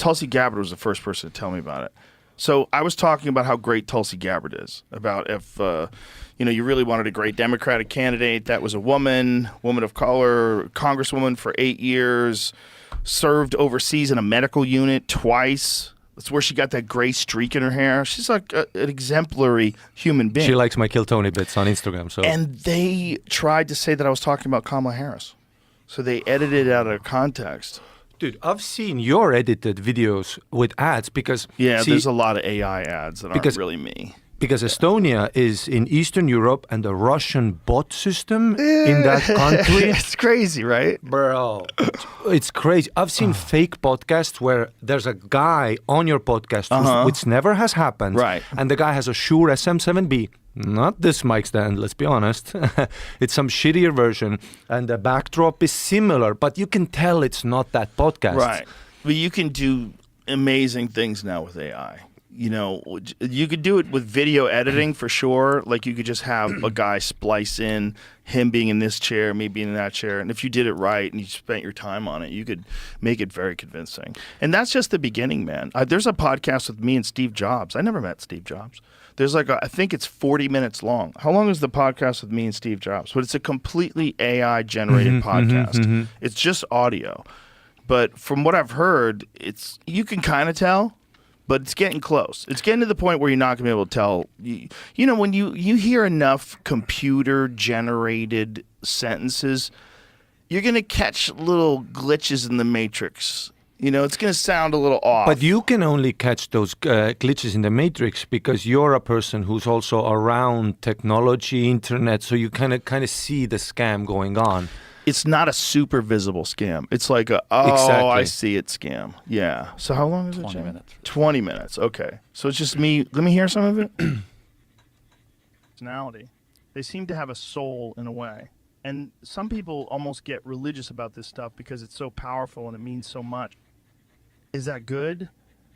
Tulsi Gabbard was the first person to tell me about it. So I was talking about how great Tulsi Gabbard is, about if you really wanted a great Democratic candidate that was a woman of color, congresswoman for 8 years, served overseas in a medical unit twice. That's where she got that gray streak in her hair. She's like an exemplary human being. She likes my Kill Tony bits on Instagram. So. And they tried to say that I was talking about Kamala Harris. So they edited it out of context. Dude, I've seen your edited videos with ads because... Yeah, there's a lot of AI ads that aren't really me. Because Estonia is in Eastern Europe and the Russian bot system in that country... It's crazy, right? Bro, it's crazy. I've seen fake podcasts where there's a guy on your podcast which never has happened. Right. And the guy has a Shure SM7B. Not this mic stand, let's be honest. It's some shittier version, and the backdrop is similar, but you can tell it's not that podcast. Right. But you can do amazing things now with AI. You could do it with video editing for sure. Like you could just have a guy splice in him being in this chair, me being in that chair. And if you did it right and you spent your time on it, you could make it very convincing. And that's just the beginning, man. There's a podcast with me and Steve Jobs. I never met Steve Jobs. There's I think it's 40 minutes long. How long is the podcast with me and Steve Jobs? But it's a completely AI-generated podcast. It's just audio. But from what I've heard, you can kind of tell, but it's getting close. It's getting to the point where you're not going to be able to tell. When you hear enough computer-generated sentences, you're going to catch little glitches in the matrix. It's going to sound a little off. But you can only catch those glitches in the matrix because you're a person who's also around technology, internet, so you kind of see the scam going on. It's not a super visible scam. It's like exactly. I see it scam. Yeah. So how long is it? 20 minutes. 20 minutes. Okay. So it's just me. Let me hear some of it. Personality. They seem to have a soul in a way. And some people almost get religious about this stuff because it's so powerful and it means so much. Is that good?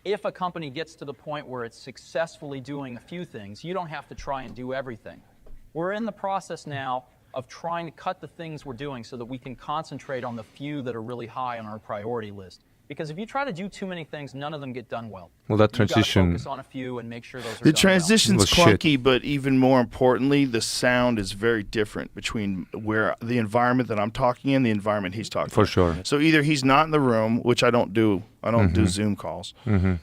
If a company gets to the point where it's successfully doing a few things, you don't have to try and do everything. We're in the process now of trying to cut the things we're doing so that we can concentrate on the few that are really high on our priority list. Because if you try to do too many things, none of them get done well. Well, that transition... You got to focus on a few and make sure those are The done transition's well. clunky, but even more importantly, the sound is very different between where the environment that I'm talking in, the environment he's talking in. For sure. So either he's not in the room, which I don't do. I don't do Zoom calls.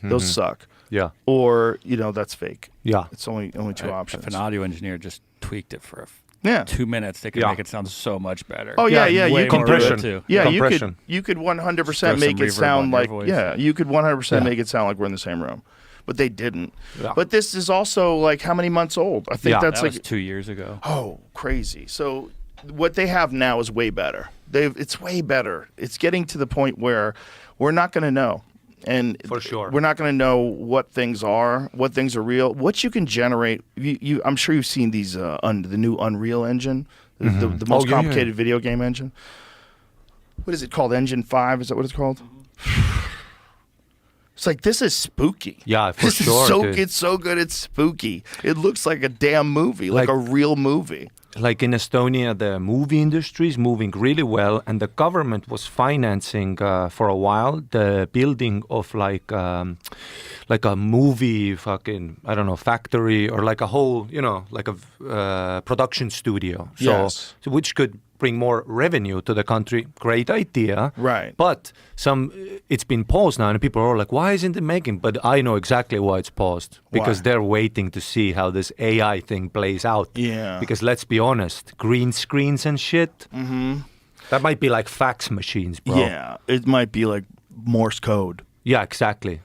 Those suck. Yeah. Or, that's fake. Yeah. It's only two options. If an audio engineer just tweaked it for 2 minutes, they could make it sound so much better. Oh yeah, Way more compression too. Yeah, compression. you could 100% Throw make some it reverb sound on your like voice. you could 100% make it sound like we're in the same room, but they didn't. Yeah. But this is also like how many months old? I think that's That like was 2 years ago. oh crazy. So what they have now is way better. It's way better. It's getting to the point where we're not going to know. And For sure. we're not going to know what things are real, what you can generate. I'm sure you've seen these the new Unreal Engine, the most complicated video game engine. What is it called? Engine 5? Is that what it's called? It's like, this is spooky. Yeah, for this sure. Is so, dude. it's so good, it's spooky. It looks like a damn movie, like a real movie. Like in Estonia, the movie industry is moving really well, and the government was financing for a while the building of like a movie factory or like a whole, like a production studio. So which could bring more revenue to the country. Great idea. Right. But it's been paused now, and people are like, why isn't it making? But I know exactly why it's paused. Because they're waiting to see how this AI thing plays out. Yeah. Because let's be honest, green screens and shit, that might be like fax machines, bro. Yeah, it might be like Morse code. Yeah, exactly.